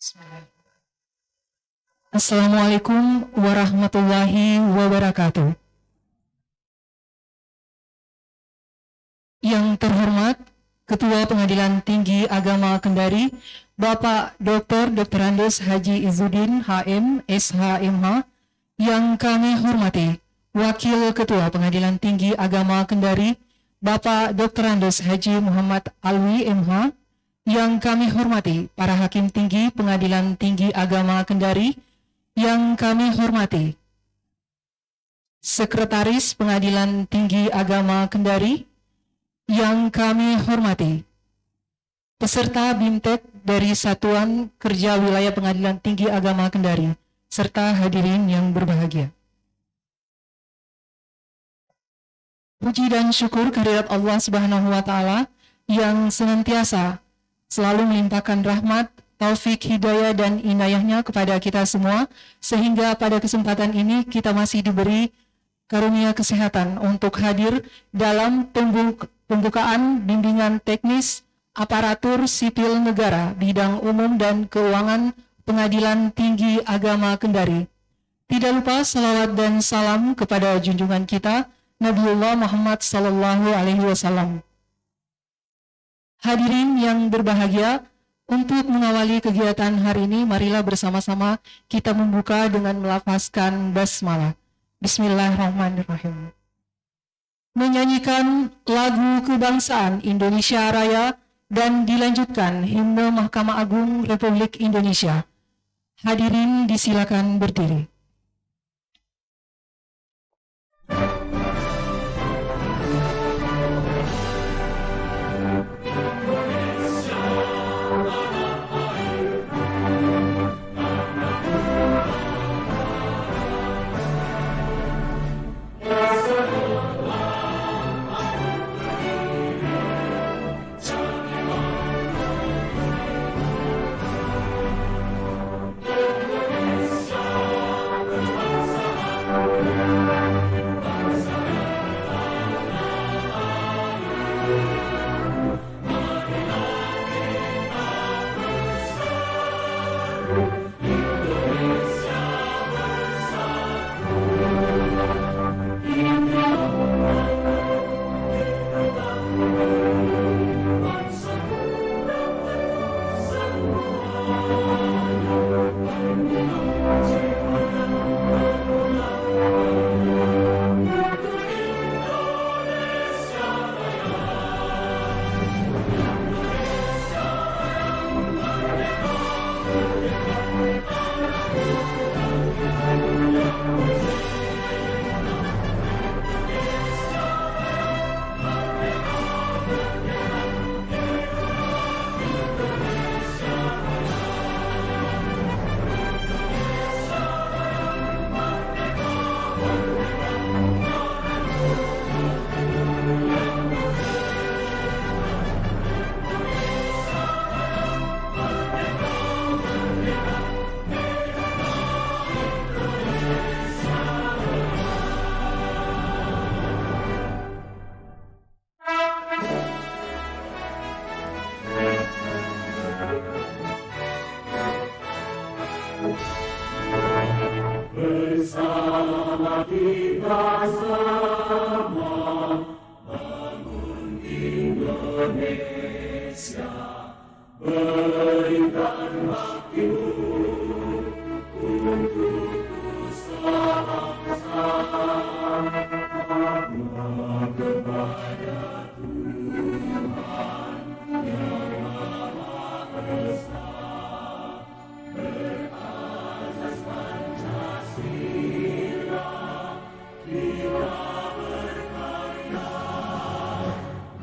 Bismillahirrahmanirrahim. Assalamualaikum warahmatullahi wabarakatuh. Yang terhormat Ketua Pengadilan Tinggi Agama Kendari, Bapak Dr. Andes Haji Izzuddin HM SHMH. Yang kami hormati Wakil Ketua Pengadilan Tinggi Agama Kendari, Bapak Dr. Andes Haji Muhammad Alwi MH. Yang kami hormati para Hakim Tinggi Pengadilan Tinggi Agama Kendari. Yang kami hormati Sekretaris Pengadilan Tinggi Agama Kendari. Yang kami hormati peserta BIMTEK dari Satuan Kerja Wilayah Pengadilan Tinggi Agama Kendari, serta hadirin yang berbahagia. Puji dan syukur kehadirat Allah Subhanahu wa Ta'ala yang senantiasa selalu melimpahkan rahmat, taufik, hidayah, dan inayahnya kepada kita semua, sehingga pada kesempatan ini kita masih diberi karunia kesehatan untuk hadir dalam pembukaan bimbingan teknis aparatur sipil negara bidang umum dan keuangan Pengadilan Tinggi Agama Kendari. Tidak lupa salawat dan salam kepada junjungan kita Nabiullah Muhammad Sallallahu Alaihi Wasallam. Hadirin yang berbahagia, untuk mengawali kegiatan hari ini, marilah bersama-sama kita membuka dengan melafazkan basmalah. Bismillahirrahmanirrahim. Menyanyikan lagu kebangsaan Indonesia Raya dan dilanjutkan himne Mahkamah Agung Republik Indonesia. Hadirin disilakan berdiri. Bersama kita semua bangun Indonesia, berikan baktimu untuk usaha besar, takwa kepada Tuhan yang Maha Esa, berasas Pancasila, kita berkarya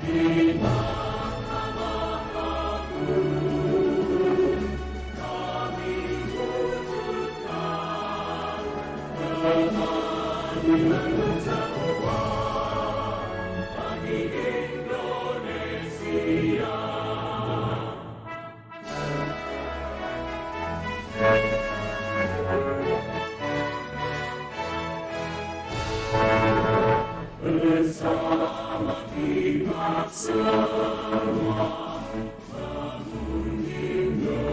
di Mahkamah Agung, kami wujudkan keadilan semua bagi Indonesia. Bersama kita semua bangun Indonesia.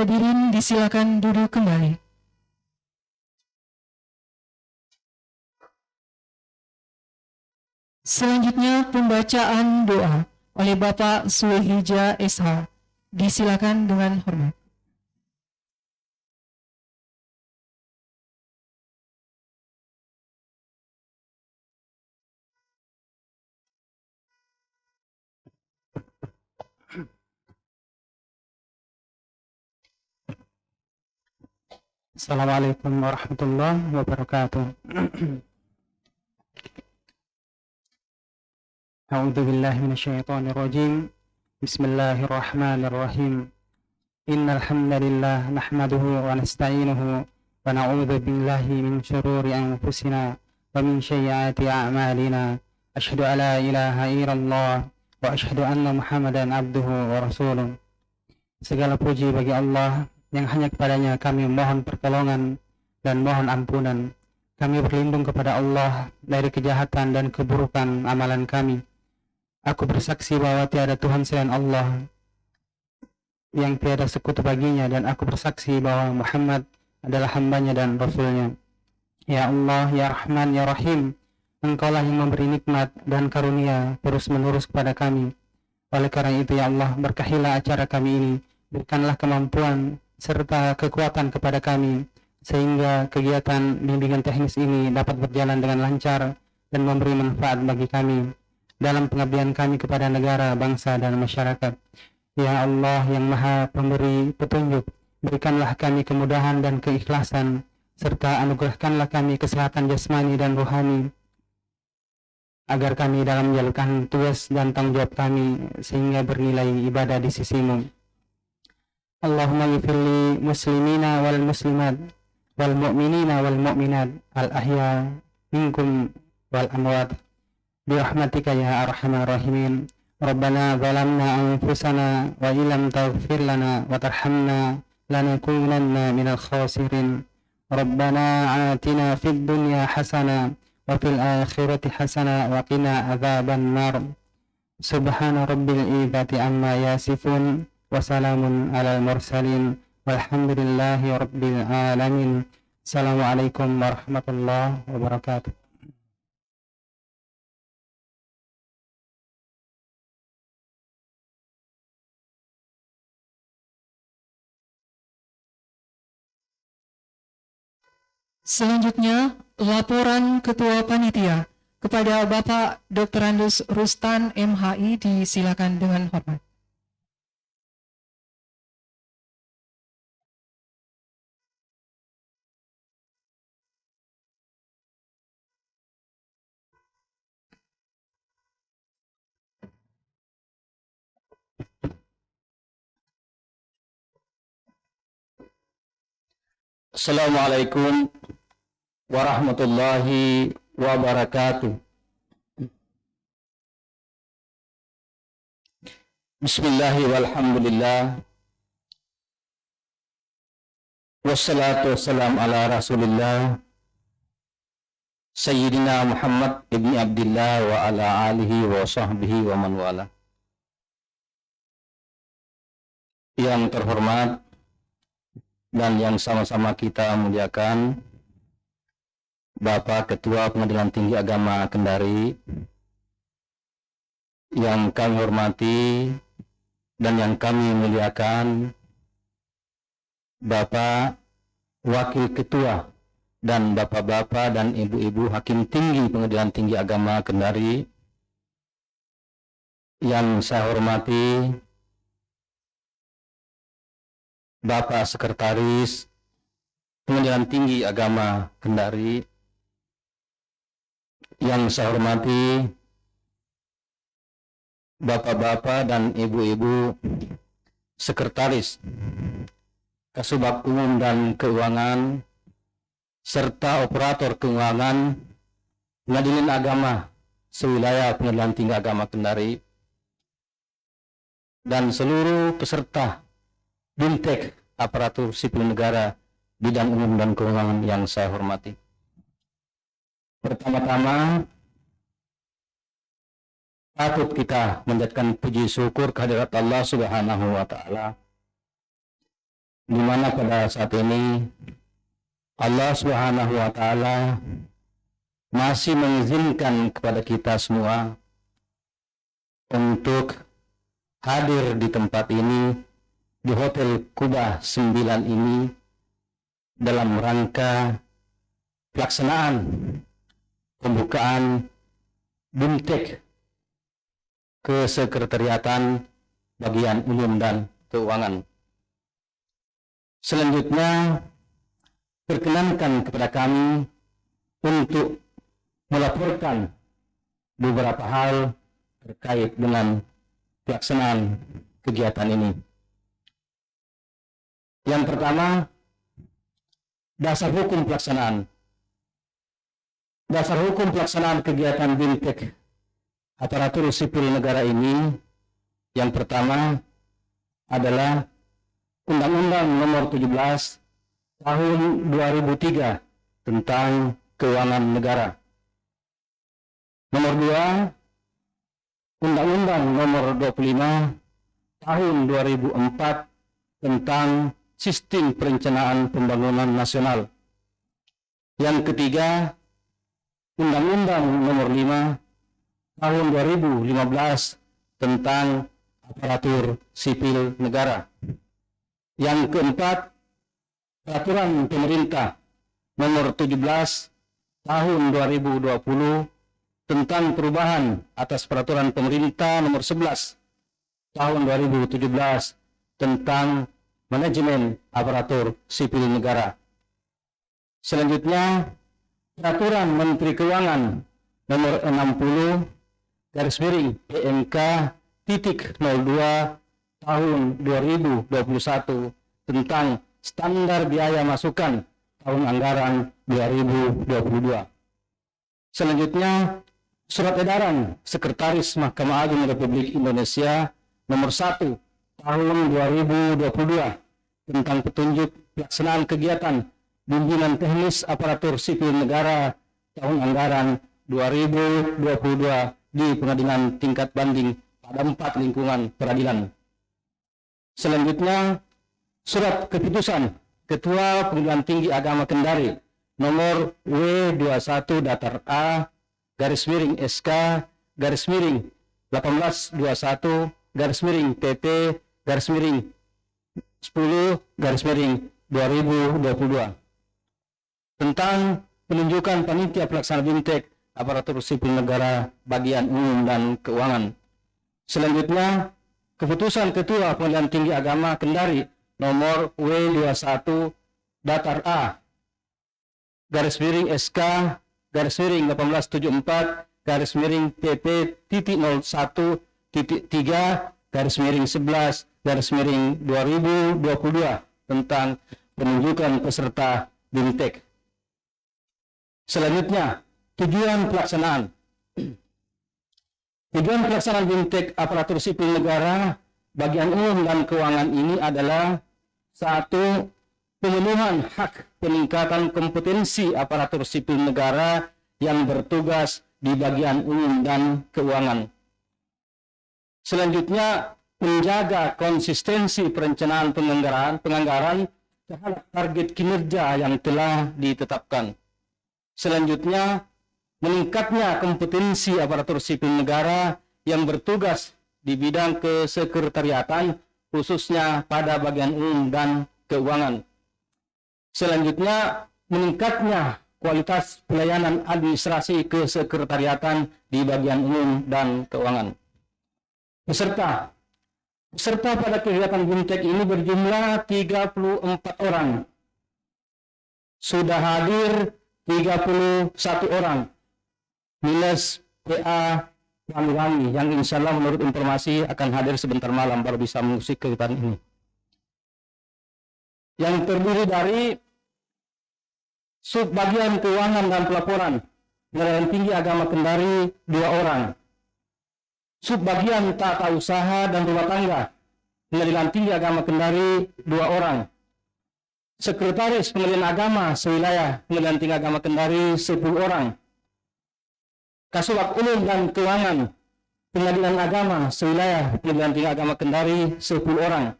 Hadirin disilakan duduk kembali. Selanjutnya pembacaan doa oleh Bapak Sulhija SH. Disilakan dengan hormat. Assalamualaikum warahmatullahi wabarakatuh. A'udzu billahi minasyaitonir rajim. Bismillahirrahmanirrahim. Innal hamdalillah nahmaduhu wa nasta'inuhu wa na'udzu billahi min shururi anfusina wa min sayyiati a'malina. Asyhadu an la ilaha illallah wa asyhadu anna Muhammadan abduhu wa rasuluh. Segala puji bagi Allah yang hanya kepadanya kami mohon pertolongan dan mohon ampunan. Kami berlindung kepada Allah dari kejahatan dan keburukan amalan kami. Aku bersaksi bahwa tiada Tuhan selain Allah, yang tiada sekutu baginya, dan aku bersaksi bahwa Muhammad adalah hambanya dan rasulnya. Ya Allah, ya Rahman, ya Rahim, Engkaulah yang memberi nikmat dan karunia terus menerus kepada kami. Oleh karena itu ya Allah, berkahilah acara kami ini, berikanlah kemampuan serta kekuatan kepada kami, sehingga kegiatan bimbingan teknis ini dapat berjalan dengan lancar dan memberi manfaat bagi kami dalam pengabdian kami kepada negara, bangsa, dan masyarakat. Ya Allah yang maha pemberi petunjuk, berikanlah kami kemudahan dan keikhlasan, serta anugerahkanlah kami kesehatan jasmani dan rohani, agar kami dalam menjalankan tugas dan tanggung jawab kami sehingga bernilai ibadah di sisimu. Allahumma ghfirli muslimina wal muslimat wal mu'minina wal mu'minat al ahya minkum wal amwat birahmatika ya arhamar rahimin. Rabbana zalamna anfusana wa illam taghfir lana wa tarhamna lanakunanna minal khasirin. Rabbana atina fid dunya hasanah wa fil akhirati hasanah wa qina adzaban nar. Subhana rabbil izzati amma yasifun wa salamun alal mursalin walhamdulillahi rabbil alamin. Assalamualaikum warahmatullahi wabarakatuh. Selanjutnya, laporan Ketua Panitia kepada Bapak Dr. Andus Rustan MHI disilakan dengan hormat. Assalamualaikum warahmatullahi wabarakatuh. Bismillahi walhamdulillah. Wassalatu wassalam ala rasulillah Sayyidina Muhammad ibni Abdillah wa ala alihi wa sahbihi wa man wala. Yang terhormat dan yang sama-sama kita muliakan Bapak Ketua Pengadilan Tinggi Agama Kendari, yang kami hormati dan yang kami muliakan Bapak Wakil Ketua dan Bapak-Bapak dan Ibu-Ibu Hakim Tinggi Pengadilan Tinggi Agama Kendari, Yang saya hormati Bapak Sekretaris Pengadilan Tinggi Agama Kendari, yang saya hormati Bapak-bapak dan Ibu-ibu Sekretaris Kasubag Umum dan Keuangan serta operator keuangan Pengadilan Agama sewilayah Pengadilan Tinggi Agama Kendari, dan seluruh peserta BIMTEK Aparatur Sipil Negara Bidang Umum dan Keuangan yang saya hormati. Pertama-tama, patut kita menjadikan puji syukur kehadirat Allah Subhanahu wa Ta'ala, di mana pada saat ini Allah Subhanahu wa Ta'ala masih mengizinkan kepada kita semua untuk hadir di tempat ini, di Hotel Kubah 9 ini, dalam rangka pelaksanaan pembukaan BIMTEK Kesekretariatan Bagian Umum dan Keuangan. Selanjutnya, perkenankan kepada kami untuk melaporkan beberapa hal terkait dengan pelaksanaan kegiatan ini. Yang pertama, dasar hukum pelaksanaan. Dasar hukum pelaksanaan kegiatan BIMTEK Aparatur Sipil Negara ini, yang pertama adalah Undang-Undang Nomor 17 Tahun 2003 tentang Keuangan Negara. Nomor 2, Undang-Undang Nomor 25 Tahun 2004 tentang Sistem Perencanaan Pembangunan Nasional. Yang ketiga, Undang-Undang Nomor 5 Tahun 2015 tentang Aparatur Sipil Negara. Yang keempat, Peraturan Pemerintah Nomor 17 Tahun 2020 tentang perubahan atas Peraturan Pemerintah Nomor 11 Tahun 2017 tentang Manajemen Aparatur Sipil Negara. Selanjutnya, Peraturan Menteri Keuangan Nomor 60 PMK _02 Tahun 2021 tentang Standar Biaya Masukan Tahun Anggaran 2022. Selanjutnya, Surat Edaran Sekretaris Mahkamah Agung Republik Indonesia Nomor 1 Tahun 2022 tentang petunjuk pelaksanaan kegiatan bimbingan teknis aparatur sipil negara tahun anggaran 2022 di pengadilan tingkat banding pada 4 lingkungan peradilan. Selanjutnya, surat keputusan Ketua Pengadilan Tinggi Agama Kendari nomor W21 datar A _SK _1821 _PP _10 tentang penunjukan panitia pelaksana BIMTEK Aparatur Sipil Negara Bagian Umum dan Keuangan. Selanjutnya, keputusan Ketua Pengadilan Tinggi Agama Kendari nomor W21 datar A _SK _1874 _PP .01.3 _11 _2022 tentang penunjukan peserta BIMTEK. Selanjutnya, tujuan pelaksanaan. Tujuan pelaksanaan BIMTEK Aparatur Sipil Negara Bagian Umum dan Keuangan ini adalah 1. Pemenuhan hak peningkatan kompetensi aparatur sipil negara yang bertugas di bagian umum dan keuangan. Selanjutnya, menjaga konsistensi perencanaan penganggaran terhadap target kinerja yang telah ditetapkan. Selanjutnya, meningkatnya kompetensi aparatur sipil negara yang bertugas di bidang kesekretariatan, khususnya pada bagian umum dan keuangan. Selanjutnya, meningkatnya kualitas pelayanan administrasi kesekretariatan di bagian umum dan keuangan. Peserta pada kegiatan BIMTEK ini berjumlah 34 orang. Sudah hadir 31 orang. Minus PA kami yang insya Allah menurut informasi akan hadir sebentar malam baru bisa mengusik kegiatan ini. Yang terdiri dari subbagian keuangan dan pelaporan Pengadilan Tinggi Agama Kendari 2 orang. Subbagian tata usaha dan rumah tangga Pengadilan Tinggi Agama Kendari 2 orang. Sekretaris Pengadilan Agama sewilayah Pengadilan Tinggi Agama Kendari 10 orang. Kasubag Umum dan Keuangan Pengadilan Agama sewilayah Pengadilan Tinggi Agama Kendari 10 orang.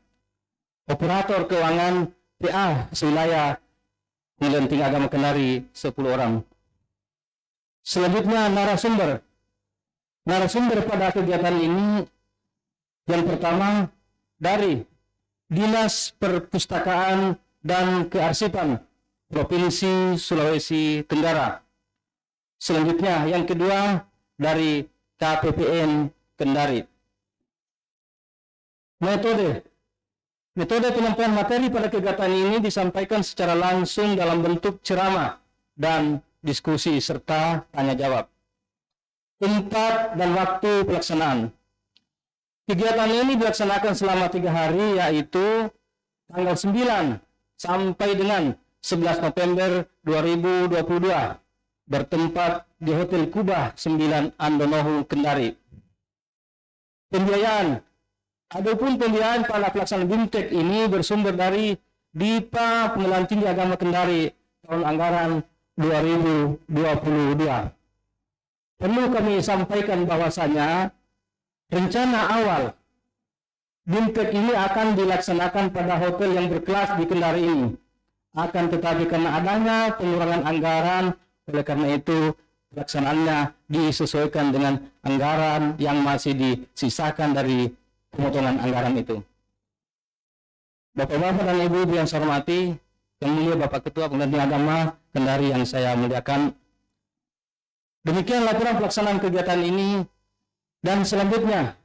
Operator Keuangan PA sewilayah Pengadilan Tinggi Agama Kendari 10 orang. Selanjutnya narasumber pada kegiatan ini yang pertama dari Dinas Perpustakaan dan Kearsipan Provinsi Sulawesi Tenggara. Selanjutnya yang kedua dari KPPN Kendari. Metode penyampaian materi pada kegiatan ini disampaikan secara langsung dalam bentuk ceramah dan diskusi serta tanya jawab. Tempat dan waktu pelaksanaan. Kegiatan ini dilaksanakan selama 3 hari, yaitu tanggal 9 sampai dengan 11 November 2022 bertempat di Hotel Kubah 9 Andonohu Kendari. Pembiayaan. Adapun pembiayaan pada pelaksanaan BIMTEK ini bersumber dari DIPA Pengadilan Tinggi Agama Kendari tahun anggaran 2022. Perlu kami sampaikan bahwasanya rencana awal BIMTEK ini akan dilaksanakan pada hotel yang berkelas di Kendari ini. Akan tetapi karena adanya pengurangan anggaran, oleh karena itu pelaksanaannya disesuaikan dengan anggaran yang masih disisakan dari pemotongan anggaran itu. Bapak-bapak dan ibu-ibu yang saya hormati, yang mulia Bapak Ketua Pengadilan Agama Kendari yang saya muliakan, demikian laporan pelaksanaan kegiatan ini. Dan selanjutnya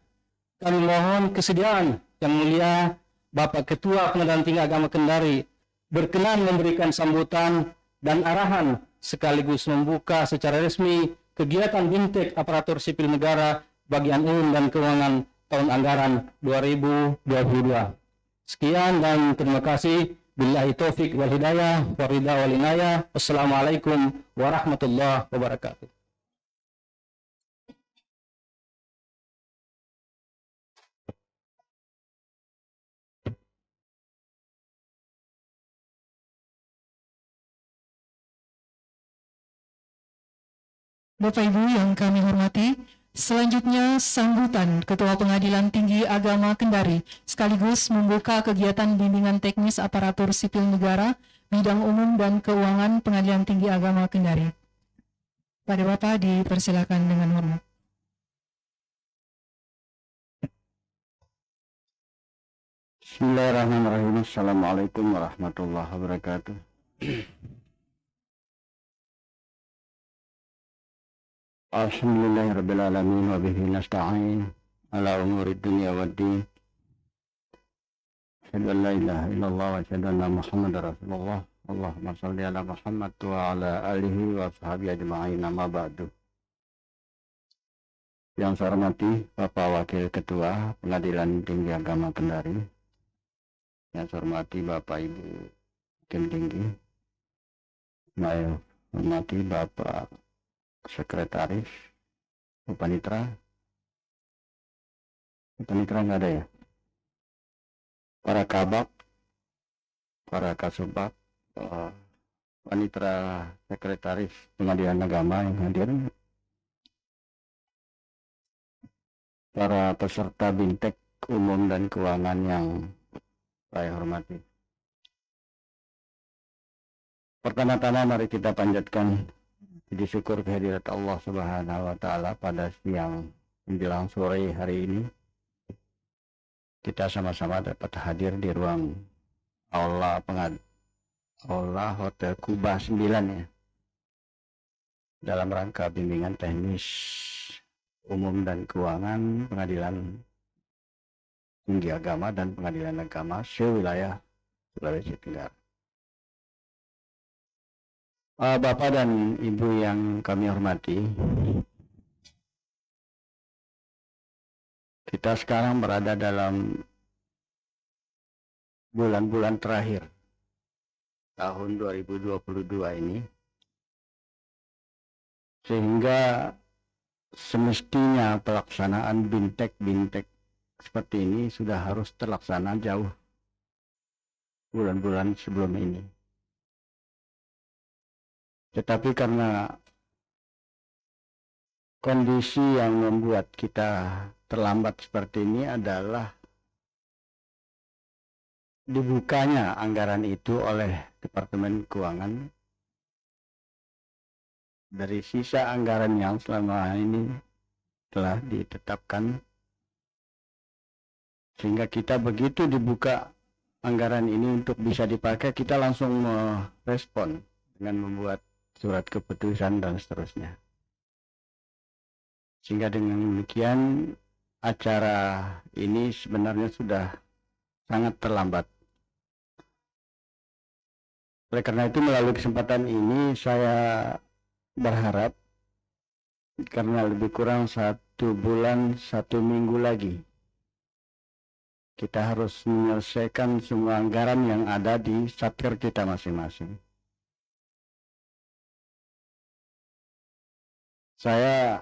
kami mohon kesediaan yang mulia Bapak Ketua Pengadilan Tinggi Agama Kendari berkenan memberikan sambutan dan arahan sekaligus membuka secara resmi kegiatan BIMTEK Aparatur Sipil Negara Bagian Umum dan Keuangan tahun anggaran 2022. Sekian dan terima kasih. Billahi taufik wal hidayah, warida wal inayah. Wassalamualaikum warahmatullahi wabarakatuh. Bapak Ibu yang kami hormati, selanjutnya sambutan Ketua Pengadilan Tinggi Agama Kendari sekaligus membuka kegiatan bimbingan teknis aparatur sipil negara bidang umum dan keuangan Pengadilan Tinggi Agama Kendari. Pada Bapak dipersilakan dengan hormat. Bismillahirrahmanirrahim. Assalamualaikum warahmatullahi wabarakatuh. Alhamdulillahirrabbilalamin wa bihi nasta'in ala umuri dunia waddin. Asyhadu an la ilaha illallah wa asyhadu anna Muhammadar Rasulullah. Allahumma shalli ala Muhammad wa ala alihi wa sahbihi ajma'in, amma ba'du. Yang saya hormati Bapak Wakil Ketua Pengadilan Tinggi Agama Kendari, yang saya hormati Bapak Ibu Hakim Tinggi, saya hormati Bapak Sekretaris Panitra nggak ada ya, para kabak, para kasubag, panitra sekretaris Pengadilan Agama yang hadir, para peserta BIMTEK umum dan keuangan yang saya hormati. Pertama-tama mari kita panjatkan puji syukur kehadirat Allah Subhanahu wa Ta'ala pada siang menjelang sore hari ini. Kita sama-sama dapat hadir di ruang aula Hotel Kubah 9 ya, dalam rangka bimbingan teknis umum dan keuangan Pengadilan Tinggi Agama dan Pengadilan Agama sewilayah Sulawesi Tenggara. Bapak dan Ibu yang kami hormati, kita sekarang berada dalam bulan-bulan terakhir tahun 2022 ini, sehingga semestinya pelaksanaan bintek-bintek seperti ini sudah harus terlaksana jauh bulan-bulan sebelum ini. Tetapi karena kondisi yang membuat kita terlambat seperti ini adalah dibukanya anggaran itu oleh Departemen Keuangan dari sisa anggaran yang selama ini telah ditetapkan, sehingga kita begitu dibuka anggaran ini untuk bisa dipakai, kita langsung merespon dengan membuat surat keputusan dan seterusnya. Sehingga dengan demikian acara ini sebenarnya sudah sangat terlambat. Oleh karena itu melalui kesempatan ini saya berharap, karena lebih kurang 1 bulan 1 minggu lagi kita harus menyelesaikan semua anggaran yang ada di satker kita masing-masing. Saya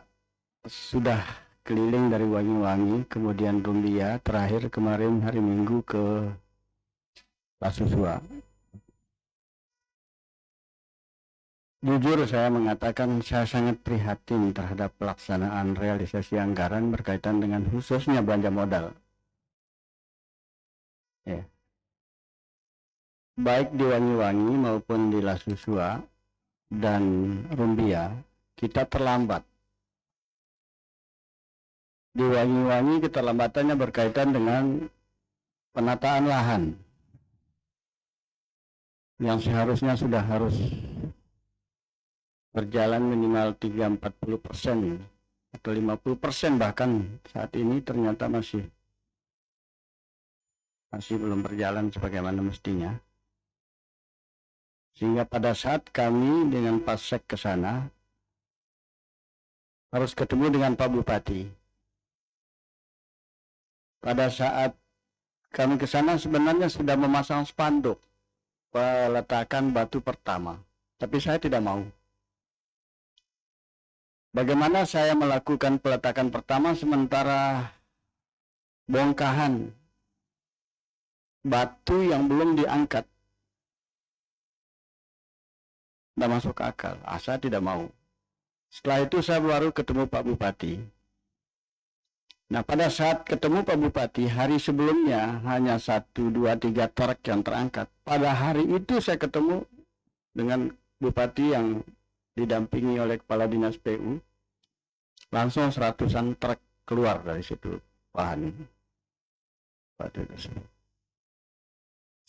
sudah keliling dari Wangi-Wangi, kemudian Rumbia, terakhir kemarin hari Minggu ke Lasusua. Jujur saya mengatakan saya sangat prihatin terhadap pelaksanaan realisasi anggaran berkaitan dengan khususnya belanja modal. Ya. Baik di Wangi-Wangi maupun di Lasusua dan Rumbia, kita terlambat. Di Wangi-Wangi keterlambatannya berkaitan dengan penataan lahan yang seharusnya sudah harus berjalan minimal 30-40% atau 50%, bahkan saat ini ternyata masih belum berjalan sebagaimana mestinya. Sehingga pada saat kami dengan Pak Sek ke sana harus ketemu dengan Pak Bupati. Pada saat kami ke sana sebenarnya sudah memasang spanduk peletakan batu pertama, tapi saya tidak mau. Bagaimana saya melakukan peletakan pertama sementara bongkahan batu yang belum diangkat? Tidak masuk akal. Saya tidak mau. Setelah itu saya baru ketemu Pak Bupati. Nah, pada saat ketemu Pak Bupati, hari sebelumnya hanya 1, 2, 3 truk yang terangkat. Pada hari itu saya ketemu dengan Bupati yang didampingi oleh Kepala Dinas PU. Langsung 100-an truk keluar dari situ bahan batu tersebut.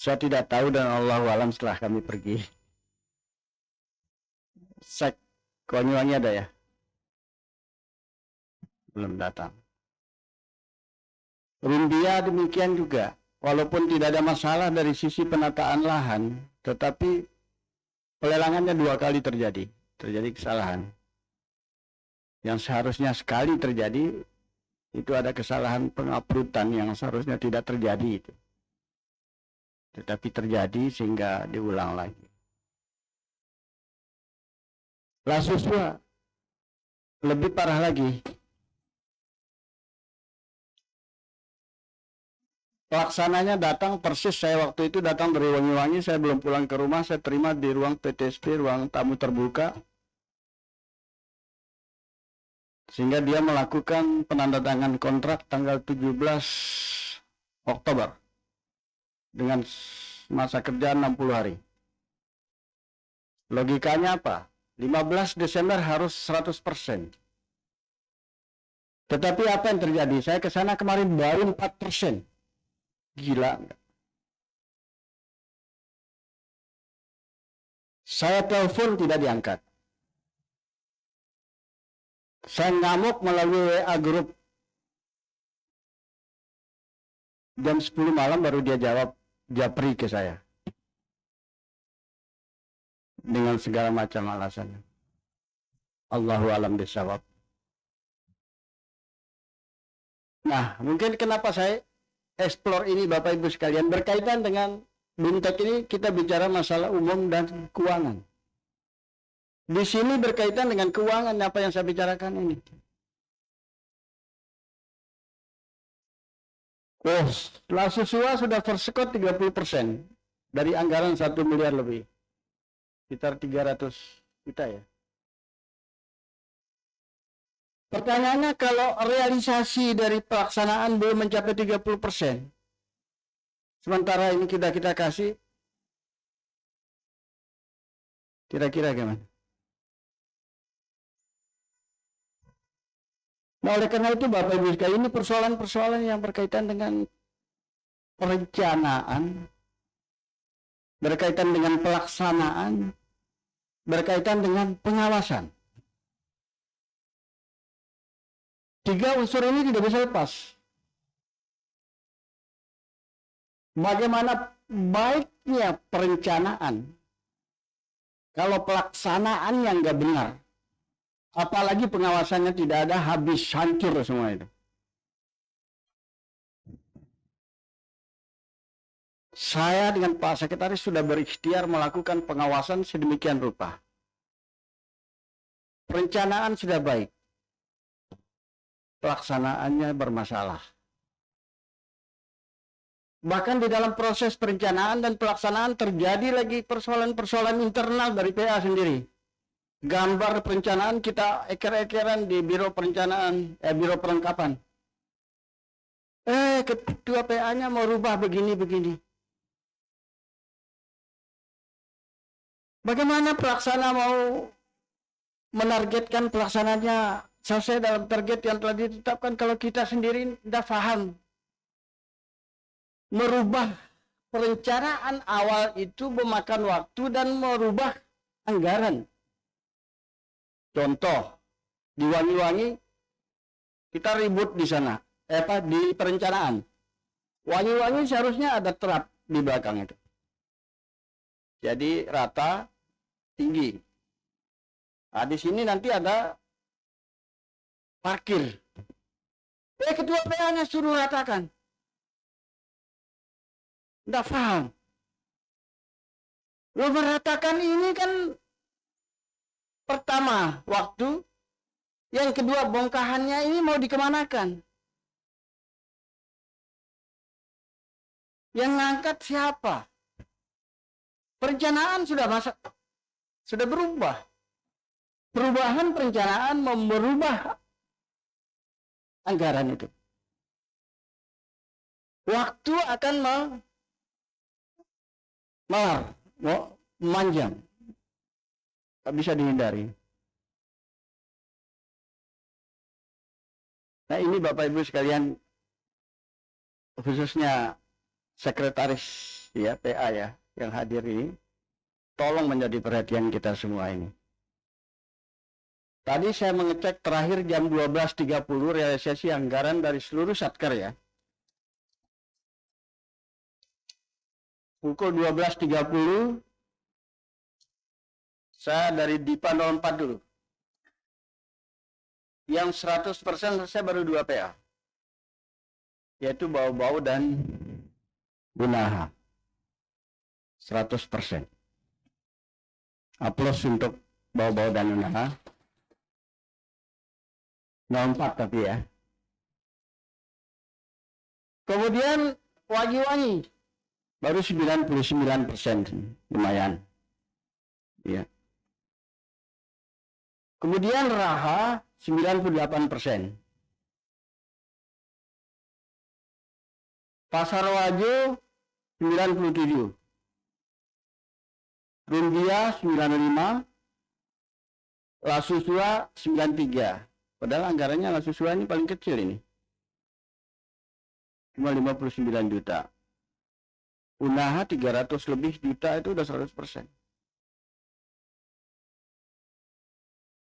Saya tidak tahu dan Allahu alam setelah kami pergi. Sek Wangi-Wangi ada ya? Belum datang. Rumbia demikian juga. Walaupun tidak ada masalah dari sisi penataan lahan, tetapi pelelangannya 2 kali terjadi kesalahan. Yang seharusnya sekali terjadi, itu ada kesalahan penguploadan yang seharusnya tidak terjadi itu. Tetapi terjadi sehingga diulang lagi. Lasusua lebih parah lagi. Pelaksananya datang persis, saya waktu itu datang dari Wangi-Wangi, saya belum pulang ke rumah, saya terima di ruang PTSP, ruang tamu terbuka. Sehingga dia melakukan penandatangan kontrak tanggal 17 Oktober dengan masa kerja 60 hari. Logikanya apa? 15 Desember harus 100%. Tetapi apa yang terjadi? Saya ke sana kemarin baru 4%. Gila enggak? Saya telepon tidak diangkat. Saya ngamuk melalui WA grup Jam 10 malam baru dia jawab japri ke saya. Dengan segala macam alasan. Allahu alam bisawab. Nah, mungkin kenapa saya explore ini Bapak Ibu sekalian berkaitan dengan Bintek ini kita bicara masalah umum dan keuangan. Di sini berkaitan dengan keuangan apa yang saya bicarakan ini. Oh, Lasusua sudah tersekot 30% dari anggaran 1 miliar lebih. Sekitar 300 juta ya. Pertanyaannya kalau realisasi dari pelaksanaan belum mencapai 30%. Sementara ini kita kasih kira-kira gimana? Nah, oleh karena itu Bapak Ibu sekalian ini persoalan-persoalan yang berkaitan dengan perencanaan, berkaitan dengan pelaksanaan, berkaitan dengan pengawasan. 3 unsur ini tidak bisa lepas. Bagaimana baiknya perencanaan kalau pelaksanaan yang nggak benar, apalagi pengawasannya tidak ada, habis hancur semua itu. Saya dengan Pak Sekretaris sudah berikhtiar melakukan pengawasan sedemikian rupa. Perencanaan sudah baik, pelaksanaannya bermasalah. Bahkan di dalam proses perencanaan dan pelaksanaan terjadi lagi persoalan-persoalan internal dari PA sendiri. Gambar perencanaan kita eker-ekeran di Biro Perencanaan, Biro Perlengkapan. Ketua PA-nya mau rubah begini-begini. Bagaimana pelaksana mau menargetkan pelaksananya selesai dalam target yang telah ditetapkan kalau kita sendiri tidak paham? Merubah perencanaan awal itu memakan waktu dan merubah anggaran. Contoh, di Wangi-Wangi kita ribut di sana, di perencanaan. Wangi-Wangi seharusnya ada trap di belakang itu. Jadi rata, tinggi. Nah, di sini nanti ada parkir. Ketua PA-nya suruh ratakan. Tidak paham. Lo meratakan ini kan pertama waktu, yang kedua bongkahannya ini mau dikemanakan? Yang ngangkat siapa? Perencanaan sudah berubah. Perubahan perencanaan merubah anggaran itu. Waktu akan memanjang, tak bisa dihindari. Nah, ini Bapak Ibu sekalian, khususnya sekretaris ya PA ya yang hadir ini, tolong menjadi perhatian kita semua ini. Tadi saya mengecek terakhir jam 12.30 realisasi anggaran dari seluruh Satker ya. Pukul 12.30 saya dari Dipa 04 dulu. Yang 100% saya baru 2 PA. Yaitu Bau-Bau dan Gunaha. 100%. Aplaus untuk Bau-Bau dan Gunaha. 04 tapi ya. Kemudian Wangi-Wangi baru 99%, lumayan. Ya. Kemudian Raha 98%. Pasar Wajo 97. Rumbia 95. Lasusua 93. Padahal anggarannya Lasusua ini paling kecil ini. Cuma 59 juta. Unaha 300 lebih juta itu udah 100%.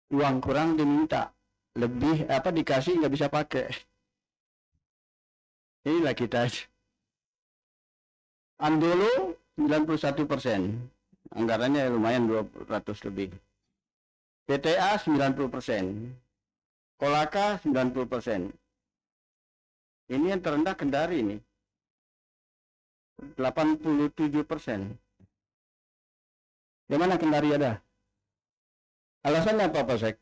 Uang kurang diminta, lebih dikasih nggak bisa pakai. Inilah kita. Andolo 91%. Anggarannya lumayan 200 lebih. PTA 90%. Kolaka 90%. Ini yang terendah Kendari ini. 87%. Di mana Kendari ada? Alasannya apa, Pak Sek?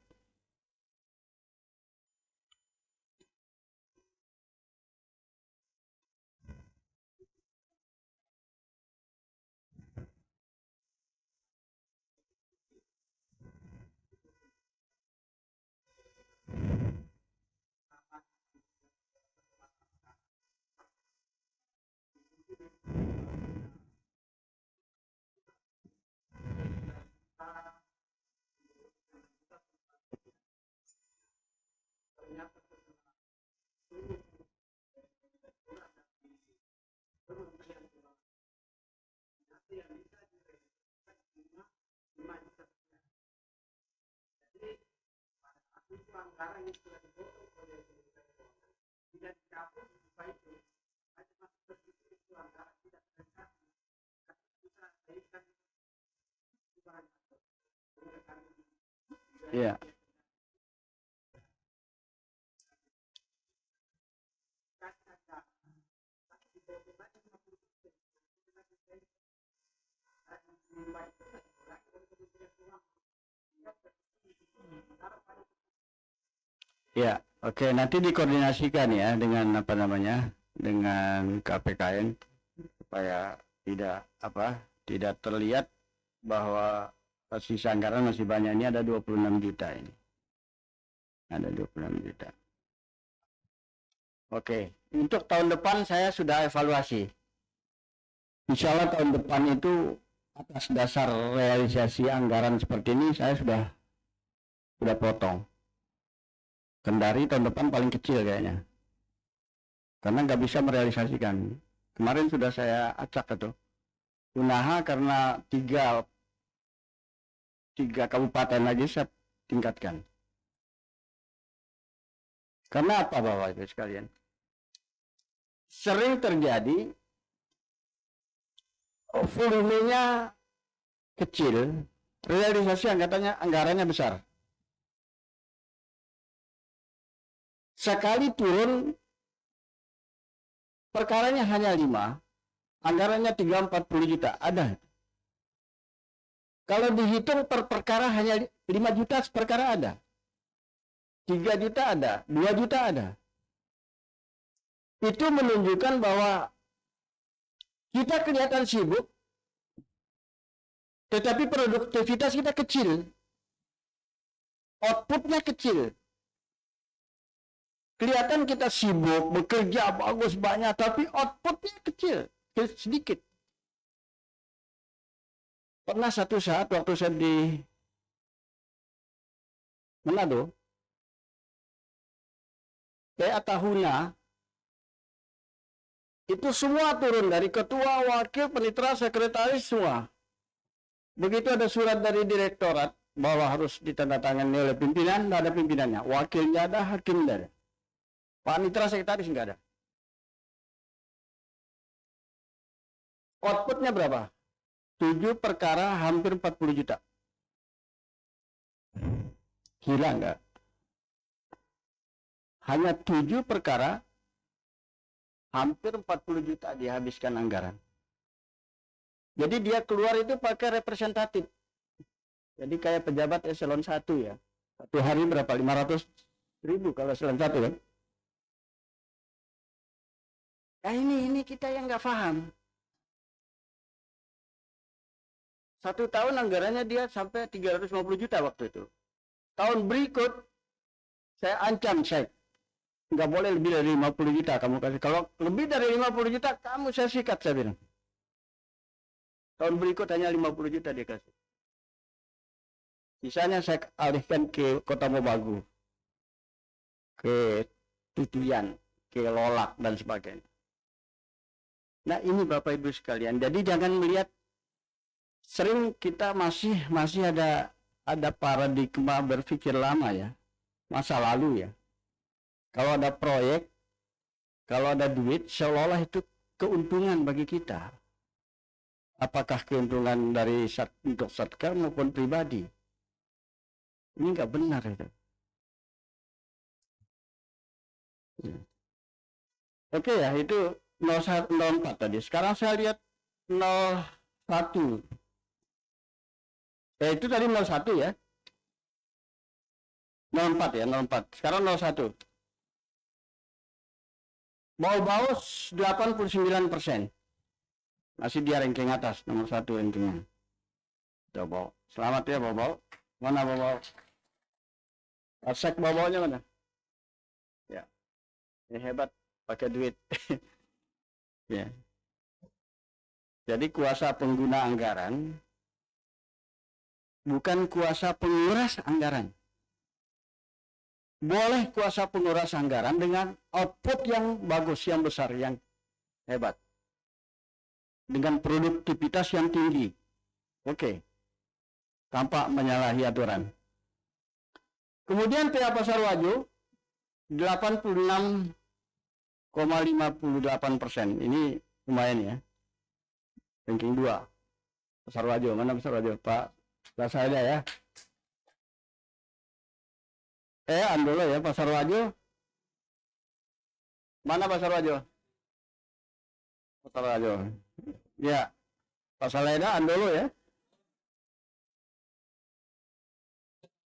Iya. Ya, oke, nanti dikoordinasikan ya dengan apa namanya, dengan KPKN supaya tidak terlihat bahwa sisa anggaran masih banyak. Ini ada 26 juta ini. Ada 26 juta. Oke, untuk tahun depan saya sudah evaluasi. Insya Allah tahun depan itu atas dasar realisasi anggaran seperti ini saya sudah potong. Kendari tahun depan paling kecil kayaknya. Karena nggak bisa merealisasikan. Kemarin sudah saya acak itu. Unaha karena tiga kabupaten lagi saya tingkatkan. Karena apa Bapak Ibu sekalian? Sering terjadi volumenya kecil, realisasi anggarannya besar. Sekali turun, perkaranya hanya 5, anggarannya 3-40 juta, ada. Kalau dihitung per perkara hanya 5 juta perkara ada. 3 juta ada, 2 juta ada. Itu menunjukkan bahwa kita kelihatan sibuk, tetapi produktivitas kita kecil. Outputnya kecil. Kelihatan kita sibuk, bekerja bagus banyak, tapi outputnya kecil, sedikit. Pernah satu saat waktu saya di Manado, PA Tahuna, itu semua turun dari ketua, wakil, panitera, sekretaris semua. Begitu ada surat dari direktorat bahwa harus ditandatangani oleh pimpinan, tidak ada pimpinannya. Wakilnya ada, hakim tidak ada. Panitera, sekretaris nggak ada. Outputnya berapa? 7 perkara hampir 40 juta. Gila nggak? Hanya 7 perkara hampir 40 juta dihabiskan anggaran. Jadi dia keluar itu pakai representatif. Jadi kayak pejabat eselon 1 ya. Satu hari berapa? 500.000 kalau eselon 1 kan? Nah ini kita yang nggak paham. 1 tahun anggarannya dia sampai 350 juta waktu itu. Tahun berikut saya ancam saya nggak boleh lebih dari 50 juta kamu kasih. Kalau lebih dari 50 juta kamu saya sikat, saya bilang. Tahun berikut hanya 50 juta dia kasih. Sisanya saya alihkan ke Kota Mobagu, ke Tutuyan, ke Lolak dan sebagainya. Nah ini Bapak Ibu sekalian. Jadi jangan melihat, sering kita masih ada paradigma berpikir lama ya, masa lalu ya. Kalau ada proyek, kalau ada duit, seolah-olah itu keuntungan bagi kita. apakah keuntungan dari untuk sedekah maupun pribadi. Ini nggak benar itu. Oke ya, itu 04 tadi. Sekarang saya lihat 01. Itu tadi 01 ya. 04 ya, 04. Sekarang 01. Bau-bau 89%. Masih dia ranking atas, nomor 1 rankingnya. Bau-bau. Selamat ya bau-bau. Mana bau-bau? Asek bau-baunya mana? Ya. Ini hebat, pakai duit. Ya. Jadi kuasa pengguna anggaran bukan kuasa penguras anggaran. Boleh kuasa penguras anggaran dengan output yang bagus, yang besar, yang hebat. Dengan produktivitas yang tinggi. Oke. Tanpa menyalahi aturan. Kemudian PA Pasar Wajo 86,58%. Ini lumayan ya. Ranking 2. Pasar Wajo, mana Pasar Wajo? Pak Lasada ya. Andolo ya, Pasar Wajo. Mana Pasar Wajo? Pasar Wajo. Ya. Pasar Leda, Andolo ya.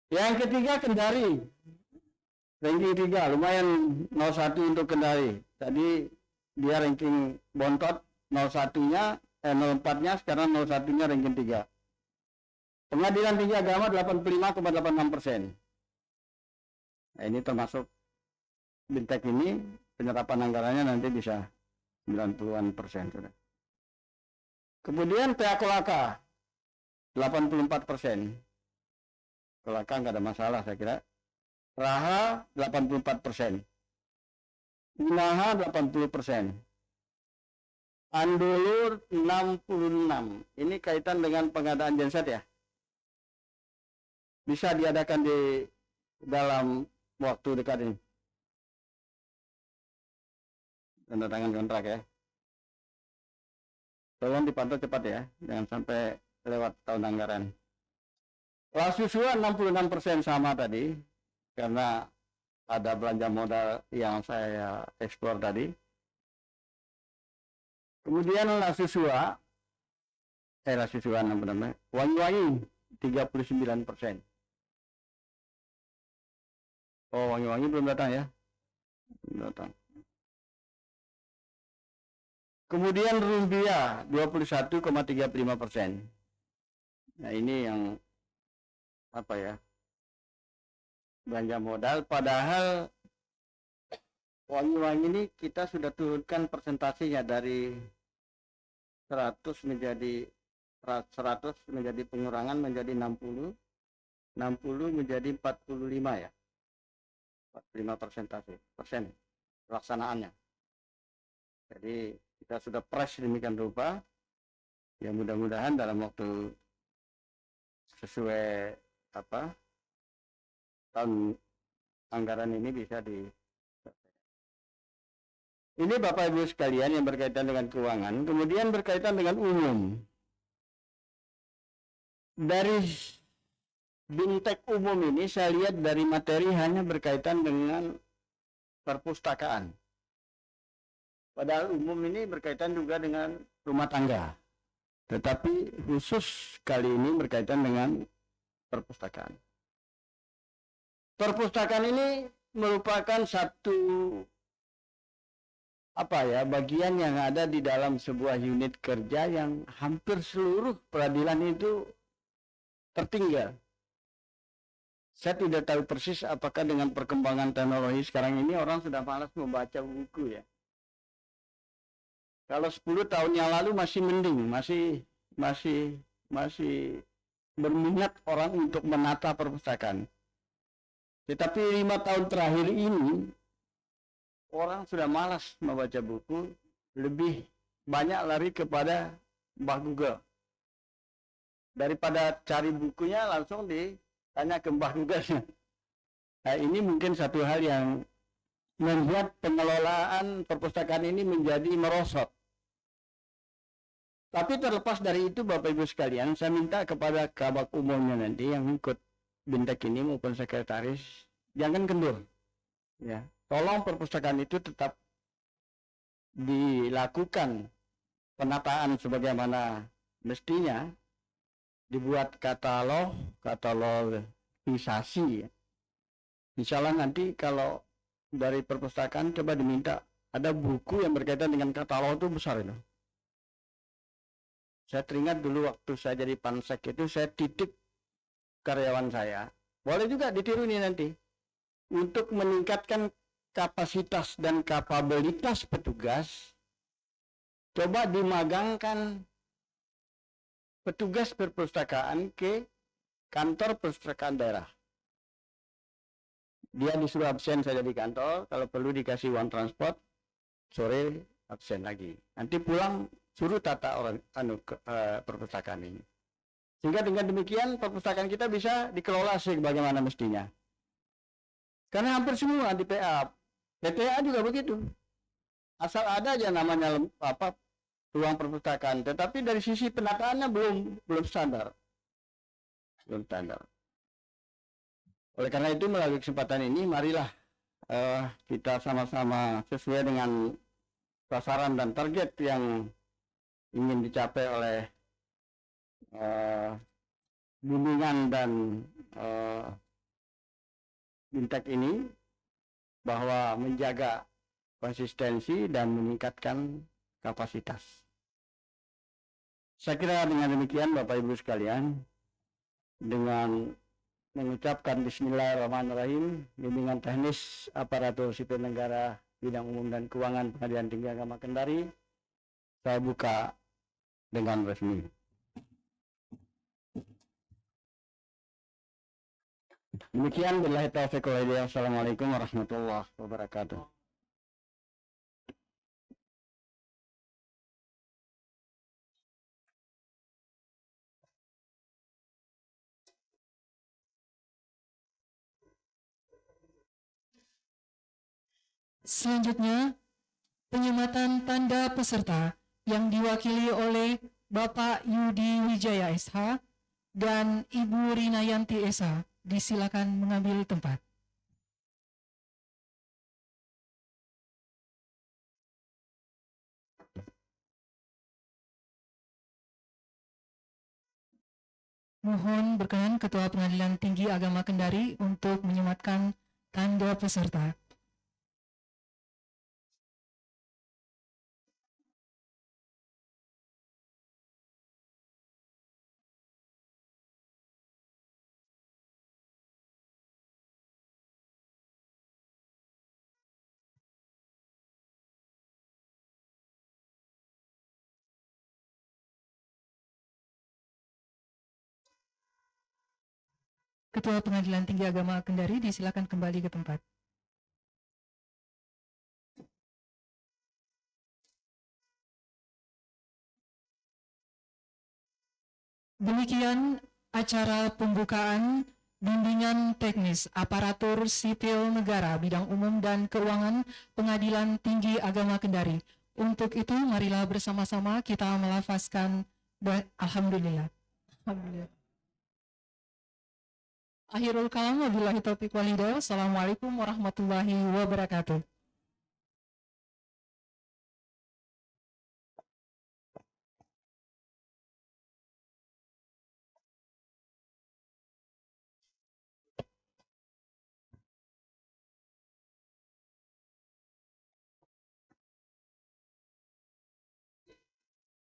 Yang ketiga Kendari. Ranking 3, lumayan 01 untuk Kendari. Tadi dia ranking bontot 01-nya, 04-nya, sekarang 01-nya ranking 3. Pengadilan Tinggi Agama 85,86%. Nah, ini termasuk Bintek ini penyerapan anggarannya nanti bisa 90-an%. Sudah. Kemudian PA Kolaka 84%. Kolaka nggak ada masalah saya kira. Raha 84%. Unaha 80%. Andolur 66. Ini kaitan dengan pengadaan genset ya. Bisa diadakan di dalam waktu dekat ini. Tanda tangan kontrak ya. Tolong dipantau cepat ya, jangan sampai lewat tahun anggaran. Lasusua 66% sama tadi, karena ada belanja modal yang saya eksplor tadi. Kemudian Lasusua Wangi-Wangi 39%. Oh, Wangi-Wangi belum datang ya? Belum datang. Kemudian Rumbia 21,35%. Nah, ini yang apa ya? Belanja modal, padahal Wangi-Wangi ini kita sudah turunkan persentasenya dari 100 menjadi pengurangan menjadi 60 menjadi 45 ya. 45% persen pelaksanaannya. Jadi kita sudah press demikian rupa. Ya mudah-mudahan dalam waktu sesuai tahun anggaran ini bisa di. Ini Bapak Ibu sekalian yang berkaitan dengan keuangan, kemudian berkaitan dengan umum. Dari Bintek umum ini saya lihat dari materi hanya berkaitan dengan perpustakaan. Padahal umum ini berkaitan juga dengan rumah tangga. Tetapi khusus kali ini berkaitan dengan perpustakaan. Perpustakaan ini merupakan satu bagian yang ada di dalam sebuah unit kerja yang hampir seluruh peradilan itu tertinggal. Saya tidak tahu persis apakah dengan perkembangan teknologi sekarang ini orang sudah malas membaca buku ya. Kalau 10 tahun yang lalu masih mending, masih berminat orang untuk menata perpustakaan. Tetapi 5 tahun terakhir ini orang sudah malas membaca buku, lebih banyak lari kepada Mbah Google. Daripada cari bukunya langsung ditanya ke Mbah Google. Nah, ini mungkin satu hal yang membuat pengelolaan perpustakaan ini menjadi merosot. Tapi terlepas dari itu Bapak Ibu sekalian, saya minta kepada kabak umumnya nanti yang ikut Bintek ini maupun sekretaris, jangan kendur. Ya, tolong perpustakaan itu tetap dilakukan penataan sebagaimana mestinya, dibuat katalogisasi. Ya. Misalnya nanti kalau dari perpustakaan coba diminta ada buku yang berkaitan dengan katalog itu besar itu. Saya teringat dulu waktu saya jadi pansek itu saya titip karyawan saya. Boleh juga ditiru nih nanti. Untuk meningkatkan kapasitas dan kapabilitas petugas, coba dimagangkan petugas perpustakaan ke kantor perpustakaan daerah. Dia disuruh absen saja di kantor, kalau perlu dikasih uang transport, sore absen lagi. Nanti pulang suruh tata orang perpustakaan ini. Sehingga dengan demikian perpustakaan kita bisa dikelola sebagaimana mestinya. Karena hampir semua di PTA juga begitu. Asal ada aja namanya ruang perpustakaan, tetapi dari sisi penataannya belum standar. Belum standar. Oleh karena itu melalui kesempatan ini marilah kita sama-sama sesuai dengan sasaran dan target yang ingin dicapai oleh bimbingan dan Bintek ini, bahwa menjaga konsistensi dan meningkatkan kapasitas. Saya kira dengan demikian Bapak Ibu sekalian, dengan mengucapkan Bismillahirrahmanirrahim, bimbingan teknis aparatur sipil negara bidang umum dan keuangan Pengadilan Tinggi Agama Kendari, saya buka dengan resmi. Demikian, billahi taufiq wal hidayah. Assalamualaikum warahmatullahi wabarakatuh. Selanjutnya, penyematan tanda peserta yang diwakili oleh Bapak Yudi Wijaya SH dan Ibu Rinayanti SH. Disilakan mengambil tempat. Mohon berkenan Ketua Pengadilan Tinggi Agama Kendari untuk menyematkan tanda peserta. Ketua Pengadilan Tinggi Agama Kendari disilakan kembali ke tempat. Demikian acara pembukaan bimbingan teknis aparatur sipil negara bidang umum dan keuangan Pengadilan Tinggi Agama Kendari. Untuk itu marilah bersama-sama kita melafazkan Alhamdulillah. Alhamdulillah. Akhirul kalam wabillahi taufiq wal hidayah. Assalamualaikum warahmatullahi wabarakatuh.